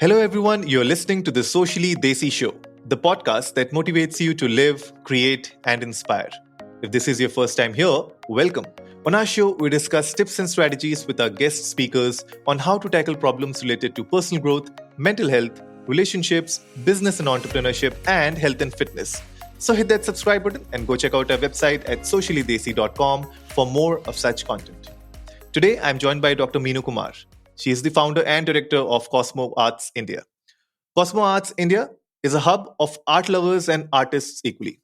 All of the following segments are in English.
Hello, everyone. You're listening to the Socially Desi Show, the podcast that motivates you to live, create, and inspire. If this is your first time here, welcome. On our show, we discuss tips and strategies with our guest speakers on how to tackle problems related to personal growth, mental health, relationships, business and entrepreneurship, and health and fitness. So hit that subscribe button and go check out our website at sociallydesi.com for more of such content. Today, I'm joined by Dr. Meenu Kumar. She is the founder and director of Cosmo Arts India. Cosmo Arts India is a hub of art lovers and artists equally.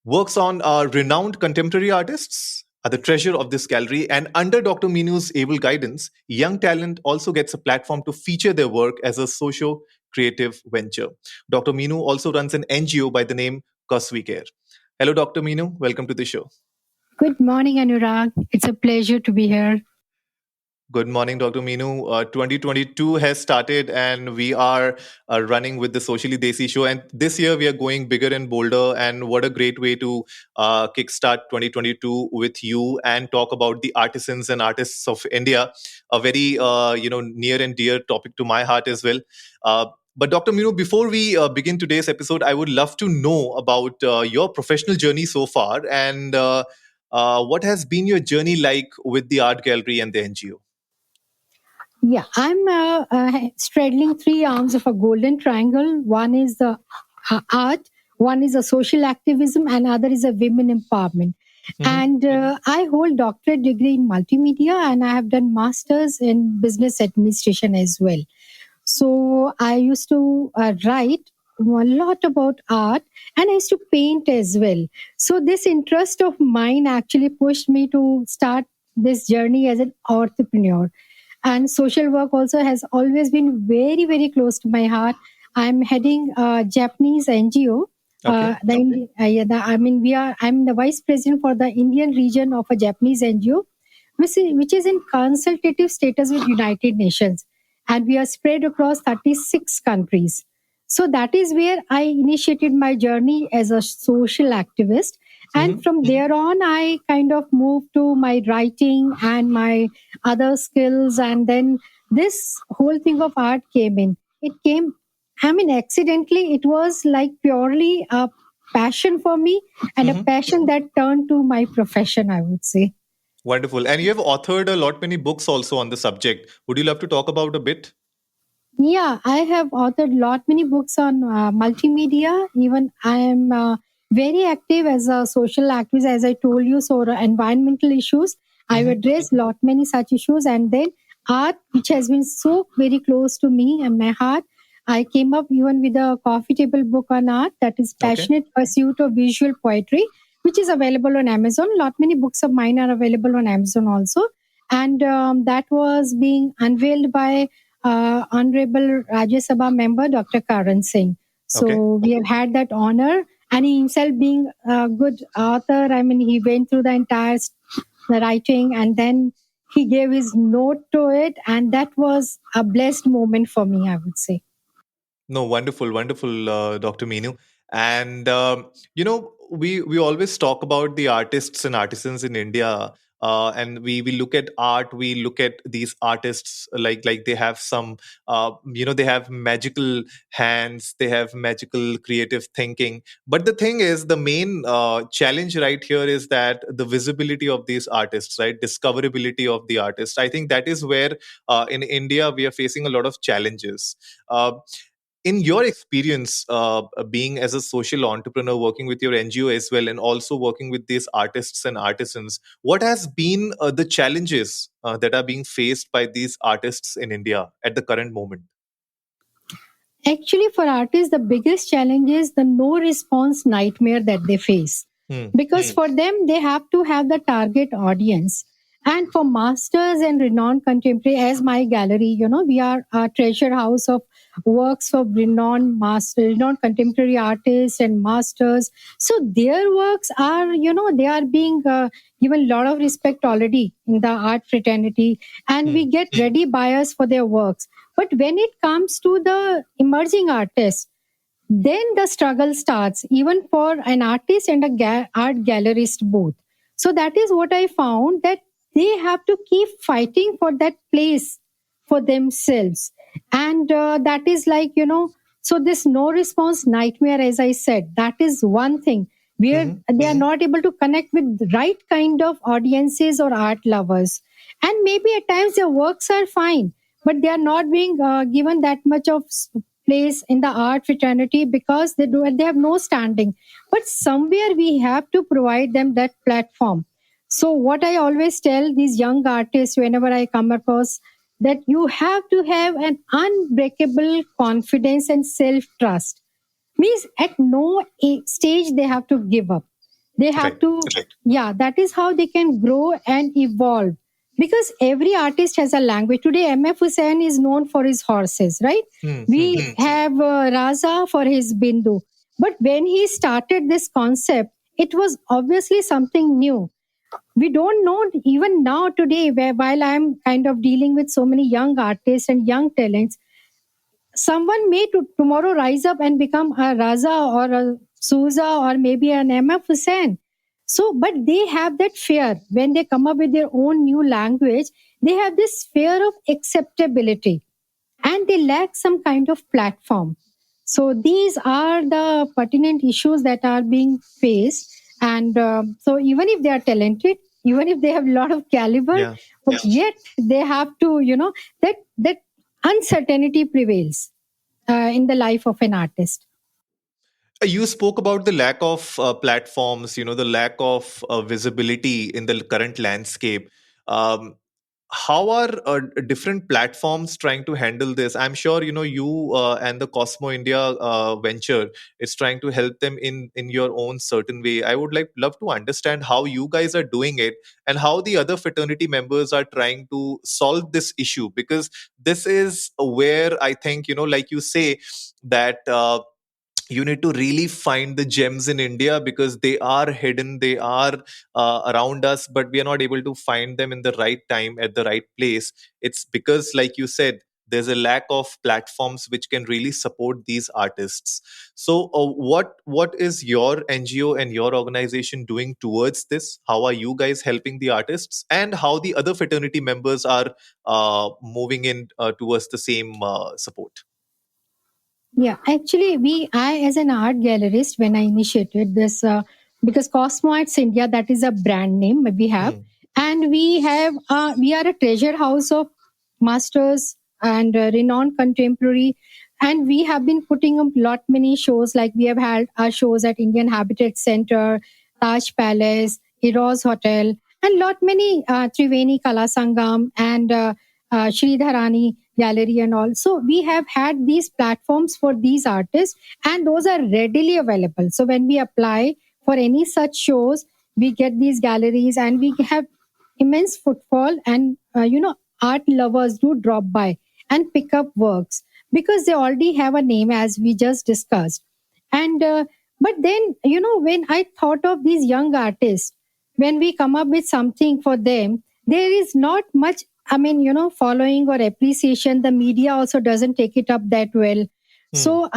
Works on renowned contemporary artists are the treasure of this gallery, and under Dr. Meenu's able guidance, young talent also gets a platform to feature their work as a socio-creative venture. Dr. Meenu also runs an NGO by the name Cos We Care. Hello, Dr. Meenu. Welcome to the show. Good morning, Anurag. It's a pleasure to be here. Good morning, Dr. Meenu. 2022 has started and we are running with the Socially Desi Show. And this year we are going bigger and bolder. And what a great way to kickstart 2022 with you and talk about the artisans and artists of India. A very near and dear topic to my heart as well. But Dr. Meenu, before we begin today's episode, I would love to know about your professional journey so far and what has been your journey like with the art gallery and the NGO? Yeah, I'm straddling three arms of a golden triangle. One is the art, one is a social activism, and other is a women empowerment. And I hold doctorate degree in multimedia, and I have done masters in business administration as well. So I used to write a lot about art, and I used to paint as well. So this interest of mine actually pushed me to start this journey as an entrepreneur. And social work also has always been very, very close to my heart. I'm heading a Japanese NGO. I'm the vice president for the Indian region of a Japanese NGO, which is in consultative status with United Nations. And we are spread across 36 countries. So that is where I initiated my journey as a social activist. And from there on, I kind of moved to my writing and my other skills. And then this whole thing of art came in. Accidentally, it was like purely a passion for me and a passion that turned to my profession, I would say. Wonderful. And you have authored a lot many books also on the subject. Would you love to talk about a bit? Yeah, I have authored lot many books on multimedia. Even I am very active as a social activist, as I told you. So environmental issues, I've addressed lot many such issues, and then art, which has been so very close to me and my heart. I came up even with a coffee table book on art, that is Passionate Pursuit of Visual Poetry, which is available on Amazon. Lot many books of mine are available on Amazon also, and that was being unveiled by Honorable Rajya Sabha member Dr. Karan Singh. So we have had that honor, and he himself being a good author, he went through the entire writing and then he gave his note to it, and that was a blessed moment for me, I would say. No, wonderful, Dr. Meenu. And, we always talk about the artists and artisans in India. And we look at art, we look at these artists like they have some, they have magical hands, they have magical creative thinking. But the thing is, the main challenge right here is that the visibility of these artists, right? Discoverability of the artist. I think that is where in India we are facing a lot of challenges. In your experience, being as a social entrepreneur, working with your NGO as well, and also working with these artists and artisans, what has been the challenges that are being faced by these artists in India at the current moment? Actually, for artists, the biggest challenge is the no response nightmare that they face. Because for them, they have to have the target audience. And for masters and renowned contemporary, as my gallery, we are a treasure house of works of renowned contemporary artists and masters. So their works are, they are being given a lot of respect already in the art fraternity, and we get ready buyers for their works. But when it comes to the emerging artists, then the struggle starts, even for an artist and a art gallerist both. So that is what I found, that they have to keep fighting for that place for themselves. And that is like, so this no response nightmare, as I said, that is one thing where they are not able to connect with the right kind of audiences or art lovers. And maybe at times their works are fine, but they are not being given that much of place in the art fraternity because they have no standing. But somewhere we have to provide them that platform. So what I always tell these young artists whenever I come across, that you have to have an unbreakable confidence and self trust. Means at no stage they have to give up. They have to, yeah, that is how they can grow and evolve. Because every artist has a language. Today, M.F. Hussain is known for his horses, right? We have Raza for his Bindu. But when he started this concept, it was obviously something new. We don't know even now today, where while I'm kind of dealing with so many young artists and young talents, someone may tomorrow rise up and become a Raza or a Souza or maybe an MF Hussain. So, but they have that fear when they come up with their own new language. They have this fear of acceptability and they lack some kind of platform. So these are the pertinent issues that are being faced. And so even if they are talented, even if they have a lot of caliber, but yet they have to, that uncertainty prevails in the life of an artist. You spoke about the lack of platforms, the lack of visibility in the current landscape. Um, how are different platforms trying to handle this? I'm sure you and the Cosmo India venture is trying to help them in your own certain way. I would love to understand how you guys are doing it and how the other fraternity members are trying to solve this issue, because this is where I think, like you say, that you need to really find the gems in India, because they are hidden, they are around us, but we are not able to find them in the right time at the right place. It's because, like you said, there's a lack of platforms which can really support these artists. So what is your NGO and your organization doing towards this? How are you guys helping the artists, and how the other fraternity members are moving in towards the same support? Yeah, actually, I as an art gallerist, when I initiated this, because Cosmo Arts India, that is a brand name we have, and we are a treasure house of masters and renowned contemporary, and we have been putting up lot many shows. Like we have had our shows at Indian Habitat Center, Taj Palace, Eros Hotel, and lot many Triveni Kala Sangam and Sridharani Gallery and all. So we have had these platforms for these artists, and those are readily available. So when we apply for any such shows, we get these galleries, and we have immense footfall, and art lovers do drop by and pick up works because they already have a name, as we just discussed. And but then, when I thought of these young artists, when we come up with something for them, there is not much, following or appreciation. The media also doesn't take it up that well. So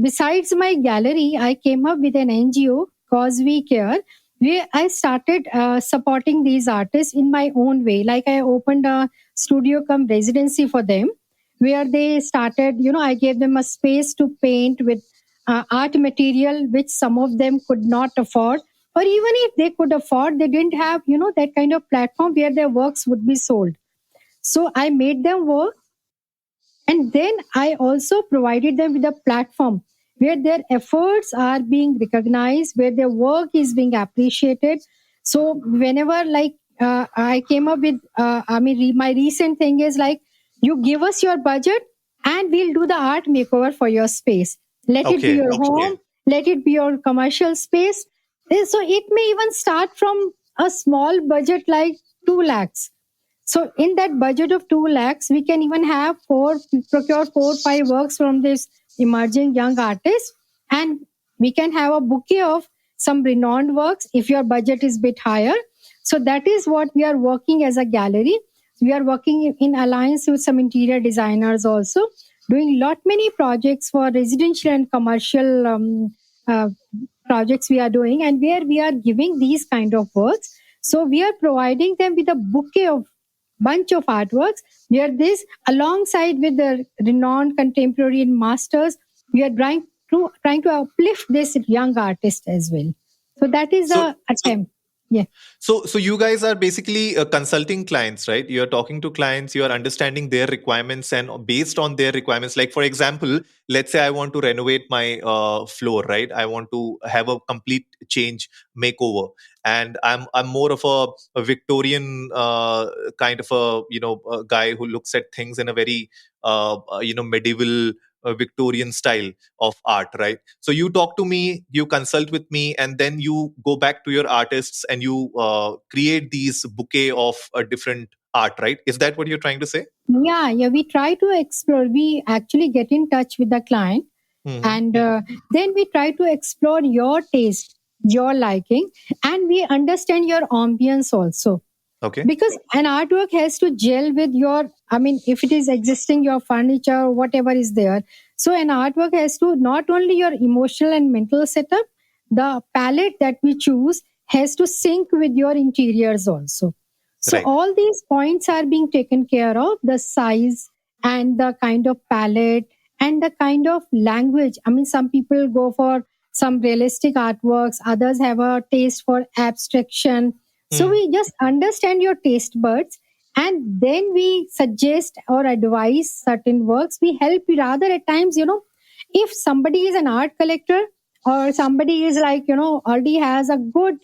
besides my gallery, I came up with an NGO, Cos We Care, where I started supporting these artists in my own way. Like I opened a studio come residency for them, where they started, I gave them a space to paint with art material, which some of them could not afford. Or even if they could afford, they didn't have, that kind of platform where their works would be sold. So I made them work, and then I also provided them with a platform where their efforts are being recognized, where their work is being appreciated. So whenever, like, I came up with, my recent thing is like, you give us your budget and we'll do the art makeover for your space. Let it be your home, let it be your commercial space. So it may even start from a small budget like 2 lakhs. So in that budget of 2 lakhs, we can even procure 4, 5 works from this emerging young artist, and we can have a bouquet of some renowned works if your budget is bit higher. So that is what we are working as a gallery. We are working in alliance with some interior designers also, doing lot many projects for residential and commercial uh, projects we are doing, and where we are giving these kind of works. So we are providing them with a bouquet of bunch of artworks. We are this alongside with the renowned contemporary masters. We are trying to uplift this young artist as well. So that is So, a so attempt. Yeah. So you guys are basically consulting clients, right? You are talking to clients, you are understanding their requirements, and based on their requirements, like for example, let's say I want to renovate my floor, right? I want to have a complete change makeover, and I'm more of a Victorian kind of a guy who looks at things in a very medieval Victorian style of art, right? So you talk to me, you consult with me, and then you go back to your artists and you create these bouquet of different art, right? Is that what you're trying to say? Yeah. We try to explore. We actually get in touch with the client, Mm-hmm. and then we try to explore your taste, your liking, and we understand your ambience also. Okay. Because an artwork has to gel with your, I mean, if it is existing, your furniture, whatever is there. So an artwork has to not only your emotional and mental setup, the palette that we choose has to sync with your interiors also. So Right. all these points are being taken care of, the size and the kind of palette and the kind of language. I mean, some people go for some realistic artworks, others have a taste for abstraction. So Mm. we just understand your taste buds, and then we suggest or advise certain works. We help you rather at times, if somebody is an art collector or somebody is like, already has a good,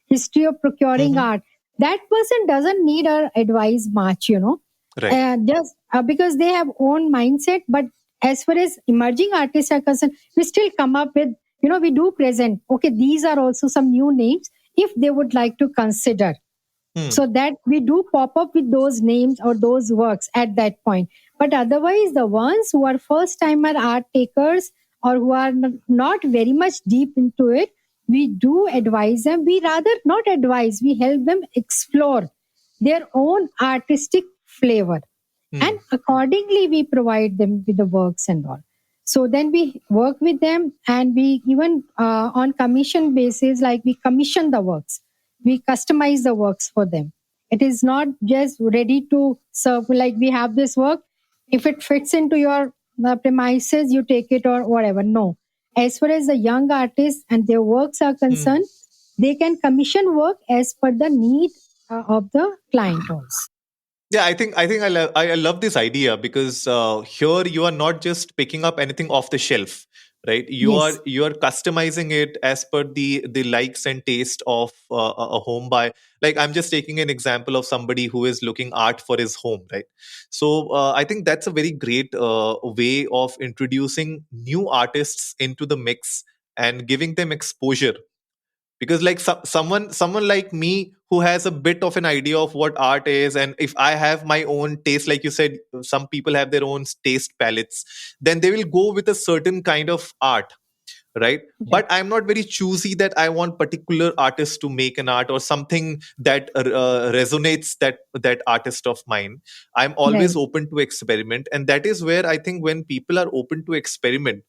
history of procuring Mm-hmm. art, that person doesn't need our advice much, Right. just because they have own mindset. But as far as emerging artists are concerned, we still come up with, we do present, okay, these are also some new names if they would like to consider, Hmm. so that we do pop up with those names or those works at that point. But otherwise, the ones who are first timer art takers or who are not very much deep into it, we do advise them. We rather not advise, we help them explore their own artistic flavor, and Hmm. accordingly we provide them with the works and all. So then we work with them, and we even on commission basis, like we commission the works, we customize the works for them. It is not just ready to serve, like we have this work, if it fits into your premises you take it or whatever. No, as far as the young artists and their works are Hmm. concerned, they can commission work as per the need of the client also. Yeah, I love this idea because here you are not just picking up anything off the shelf, right? Yes. You are customizing it as per the likes and taste of a home buy. Like I'm just taking an example of somebody who is looking art for his home, right? So I think that's a very great way of introducing new artists into the mix and giving them exposure, because like someone like me who has a bit of an idea of what art is, and if I have my own taste, like you said, some people have their own taste palettes, then they will go with a certain kind of art, right? Yeah. But I'm not very choosy that I want particular artist to make an art or something that resonates that artist of mine. I'm always Right. open to experiment, and that is where I think when people are open to experiment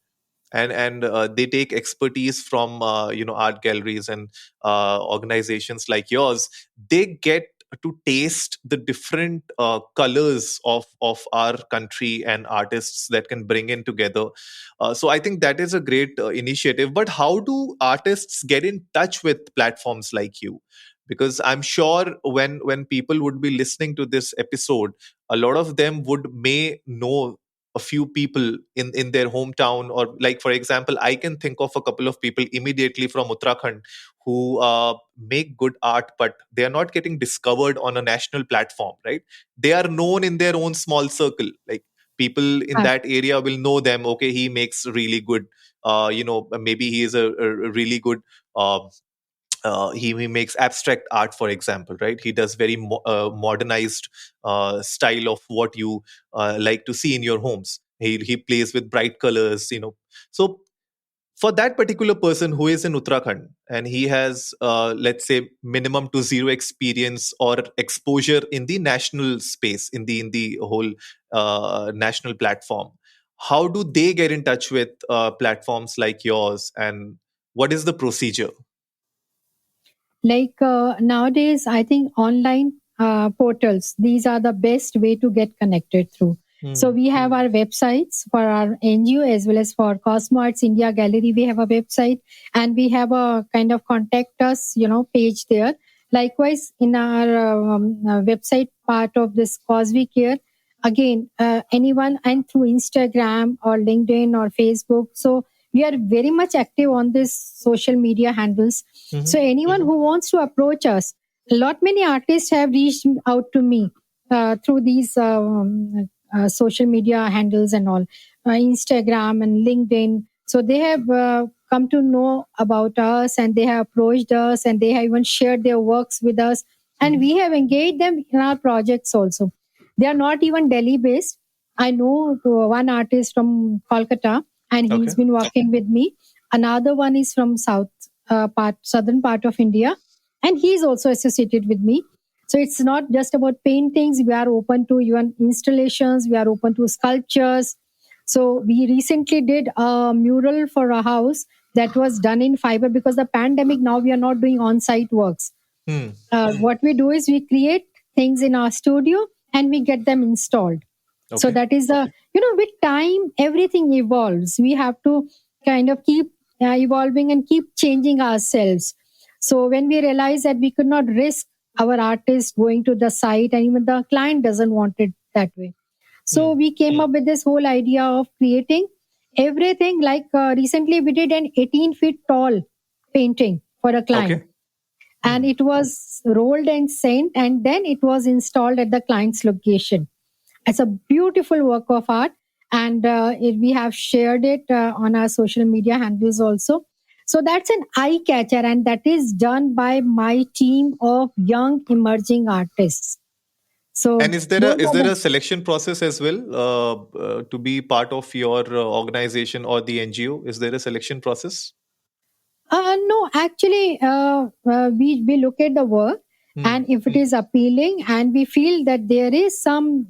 and they take expertise from art galleries and organizations like yours, they get to taste the different colors of our country and artists that can bring in together. So I think that is a great initiative. But how do artists get in touch with platforms like you? Because I'm sure when people would be listening to this episode, a lot of them would may know a few people in their hometown, or like for example, I can think of a couple of people immediately from Uttarakhand who make good art, but they are not getting discovered on a national platform, right? They are known in their own small circle, like people in Ah, that area will know them. Okay, he makes really good maybe he is a really good uh, he makes abstract art, for example, right? He does very modernized style of what you like to see in your homes. He plays with bright colors, so for that particular person who is in Uttarakhand and he has let's say minimum to zero experience or exposure in the national space, in the whole national platform, how do they get in touch with platforms like yours, and what is the procedure? like nowadays, I think online portals. These are the best way to get connected through. So we have our websites for our NGO as well as for Cosmo Arts India Gallery. We have a website and we have a kind of contact us, page there. Likewise, in our website part of this Cause We Care, again, anyone and through Instagram or LinkedIn or Facebook. So we are very much active on this social media handles. So anyone who wants to approach us, a lot many artists have reached out to me through these social media handles and all, Instagram and LinkedIn. So they have come to know about us and they have approached us and they have even shared their works with us. And we have engaged them in our projects also. They are not even Delhi based. I know one artist from Kolkata and he's been working with me. Another one is from southern part of India, and he's also associated with me. So it's not just about paintings. We are open to even installations. We are open to sculptures. So we recently did a mural for a house that was done in fiber because the pandemic. Now we are not doing on-site works. What we do is we create things in our studio and we get them installed. So that is with time, everything evolves. We have to kind of keep evolving and keep changing ourselves. So when we realize that we could not risk our artist going to the site and even the client doesn't want it that way. So we came up with this whole idea of creating everything. Like recently we did an 18 feet tall painting for a client. And it was rolled and sent and then it was installed at the client's location. It's a beautiful work of art, and we have shared it on our social media handles also. So that's an eye catcher, and that is done by my team of young emerging artists. So, and is there a selection process as well to be part of your organization or the NGO? Is there a selection process? No, actually, we look at the work, and if it is appealing, and we feel that there is some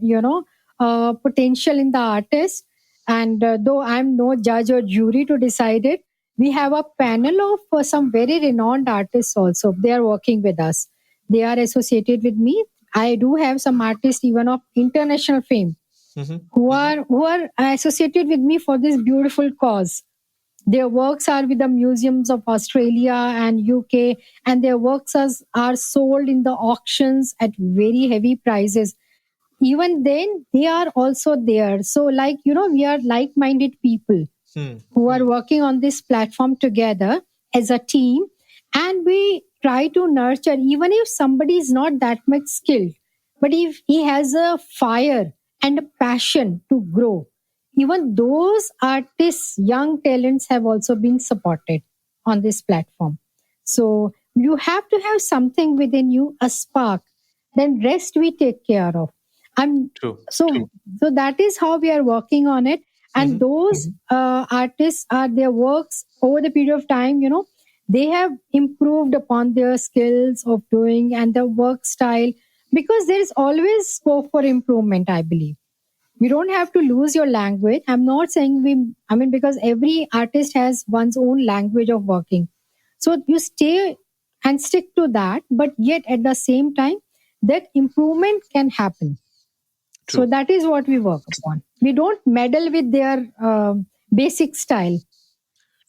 potential in the artist, and though I'm no judge or jury to decide it, we have a panel of some very renowned artists also. They are working with us. They are associated with me. I do have some artists even of international fame who are associated with me for this beautiful cause. Their works are with the museums of Australia and UK, and their works are sold in the auctions at very heavy prices. Even then, they are also there. So, we are like-minded people who are working on this platform together as a team, and we try to nurture, even if somebody is not that much skilled, but if he has a fire and a passion to grow, even those artists, young talents have also been supported on this platform. So you have to have something within you, a spark. Then rest we take care of. True. So that is how we are working on it. And those artists are their works over the period of time, they have improved upon their skills of doing and the work style, because there is always scope for improvement, I believe. You don't have to lose your language. I'm not saying because every artist has one's own language of working. So you stay and stick to that, but yet at the same time, that improvement can happen. True. So that is what we work upon. We don't meddle with their basic style.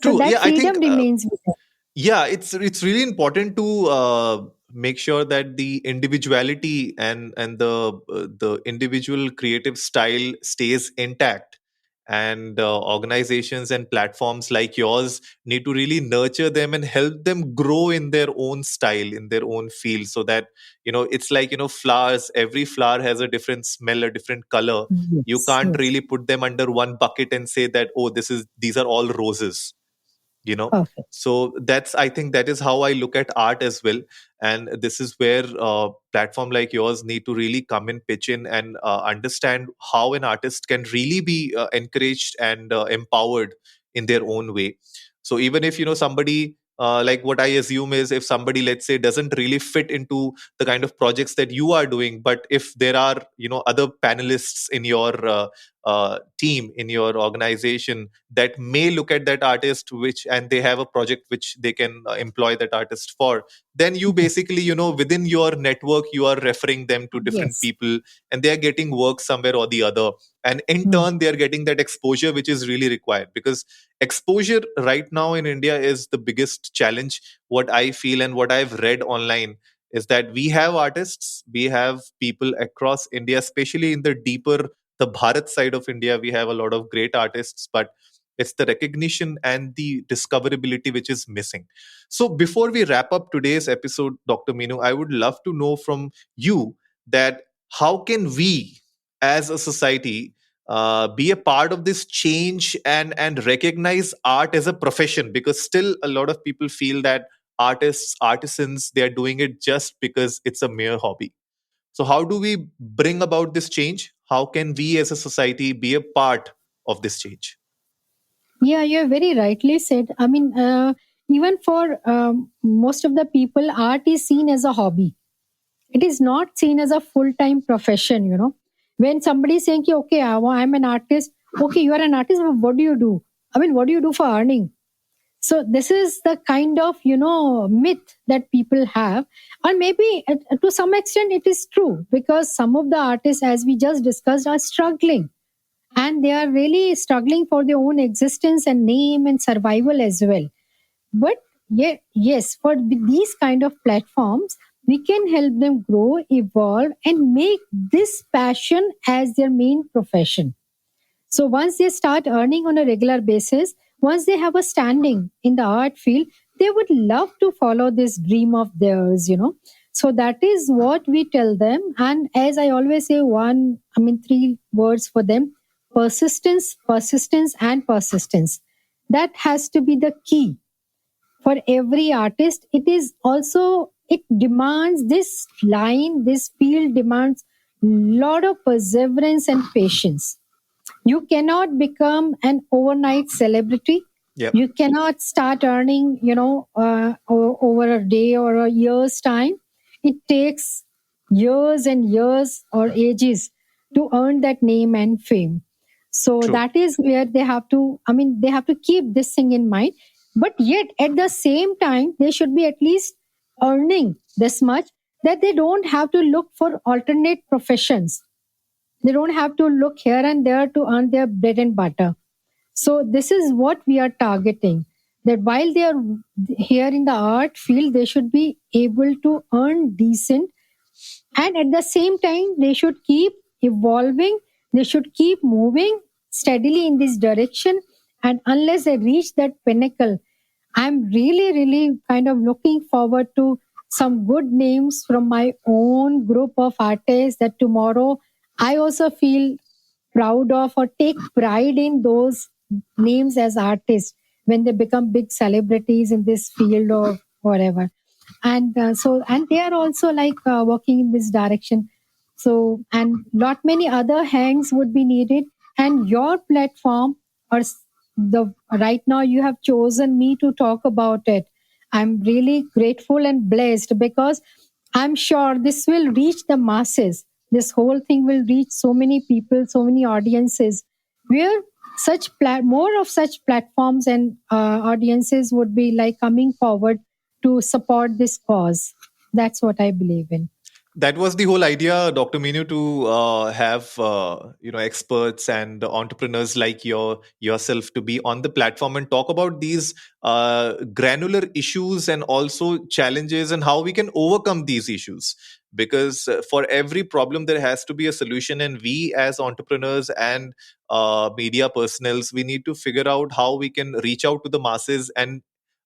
True. So that Yeah, freedom I think, remains with them. Yeah, it's really important to make sure that the individuality and the individual creative style stays intact, and organizations and platforms like yours need to really nurture them and help them grow in their own style, in their own field, so that it's like flowers. Every flower has a different smell, a different color. You can't really put them under one bucket and say that, oh, these are all roses. Perfect. So I think that is how I look at art as well. And this is where platform like yours need to really come in, pitch in, and understand how an artist can really be encouraged and empowered in their own way. So even if somebody, like what I assume is, if somebody, let's say, doesn't really fit into the kind of projects that you are doing, but if there are other panelists in your team in your organization that may look at that artist, which and they have a project which they can employ that artist for, then you basically, within your network, you are referring them to different Yes. people, and they are getting work somewhere or the other, and in Hmm. turn they are getting that exposure which is really required, because exposure right now in India is the biggest challenge. What I feel and what I've read online is that we have artists, we have people across India, especially in the deeper, the Bharat side of India, we have a lot of great artists, but it's the recognition and the discoverability which is missing. So before we wrap up today's episode, Dr. Meenu, I would love to know from you that how can we as a society be a part of this change and recognize art as a profession, because still a lot of people feel that artists, artisans, they are doing it just because it's a mere hobby. So how do we bring about this change? How can we as a society be a part of this change? Yeah, you're very rightly said. I mean, even for most of the people, art is seen as a hobby. It is not seen as a full-time profession. When somebody is saying, ki, okay, I'm an artist. Okay, you are an artist, but what do you do? I mean, what do you do for earning? So this is the kind of, myth that people have. Or maybe to some extent it is true, because some of the artists, as we just discussed, are struggling, and they are really struggling for their own existence and name and survival as well. But yeah, yes, for these kind of platforms, we can help them grow, evolve, and make this passion as their main profession. So once they start earning on a regular basis, once they have a standing in the art field, they would love to follow this dream of theirs. So that is what we tell them. And as I always say, three words for them: persistence, persistence, and persistence. That has to be the key for every artist. It is also, it demands this line, this field demands lot of perseverance and patience. You cannot become an overnight celebrity. Yep. You cannot start earning, over a day or a year's time. It takes years and years or ages to earn that name and fame. So True. that is where they have to keep this thing in mind. But yet, at the same time, they should be at least earning this much, that they don't have to look for alternate professions. They don't have to look here and there to earn their bread and butter. So this is what we are targeting. That while they are here in the art field, they should be able to earn decent, and at the same time, they should keep evolving. They should keep moving steadily in this direction. And unless they reach that pinnacle, I'm really, really kind of looking forward to some good names from my own group of artists, that tomorrow I also feel proud of or take pride in those names as artists when they become big celebrities in this field or whatever. And they are also like working in this direction. So, and lot many other hands would be needed. And your platform, or the right now you have chosen me to talk about it. I'm really grateful and blessed, because I'm sure this will reach the masses. This whole thing will reach so many people, so many audiences, where more of such platforms and audiences would be like coming forward to support this cause. That's what I believe in. That was the whole idea, Dr. Meenu, to have experts and entrepreneurs like yourself to be on the platform and talk about these granular issues and also challenges and how we can overcome these issues. Because for every problem there has to be a solution, and we as entrepreneurs and media personals, we need to figure out how we can reach out to the masses and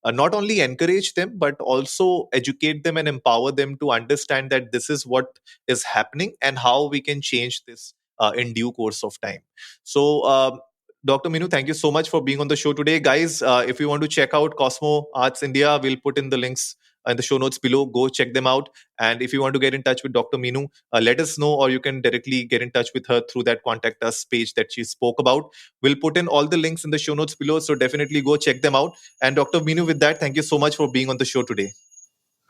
not only encourage them but also educate them and empower them to understand that this is what is happening and how we can change this in due course of time. So Dr. Meenu, thank you so much for being on the show today. Guys, if you want to check out Cosmo Arts India, we'll put in the links in the show notes below. Go check them out. And if you want to get in touch with Dr. Meenu, let us know, or you can directly get in touch with her through that contact us page that she spoke about. We'll put in all the links in the show notes below. So definitely go check them out. And Dr. Meenu, with that, thank you so much for being on the show today.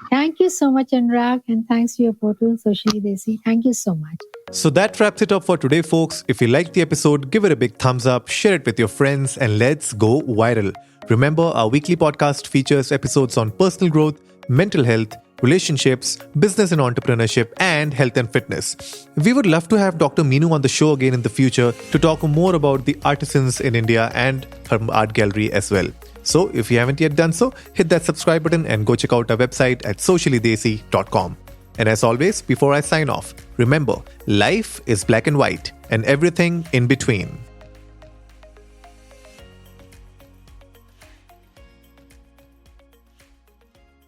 Thank you so much, Anurag, and thanks to your portal, Socially Desi. Thank you so much. So that wraps it up for today, folks. If you liked the episode, give it a big thumbs up, share it with your friends, and let's go viral. Remember, our weekly podcast features episodes on personal growth, mental health, relationships, business and entrepreneurship, and health and fitness. We would love to have Dr. Meenu on the show again in the future to talk more about the artisans in India and her art gallery as well. So if you haven't yet done so, hit that subscribe button and go check out our website at sociallydesi.com. And as always, before I sign off, remember, life is black and white and everything in between.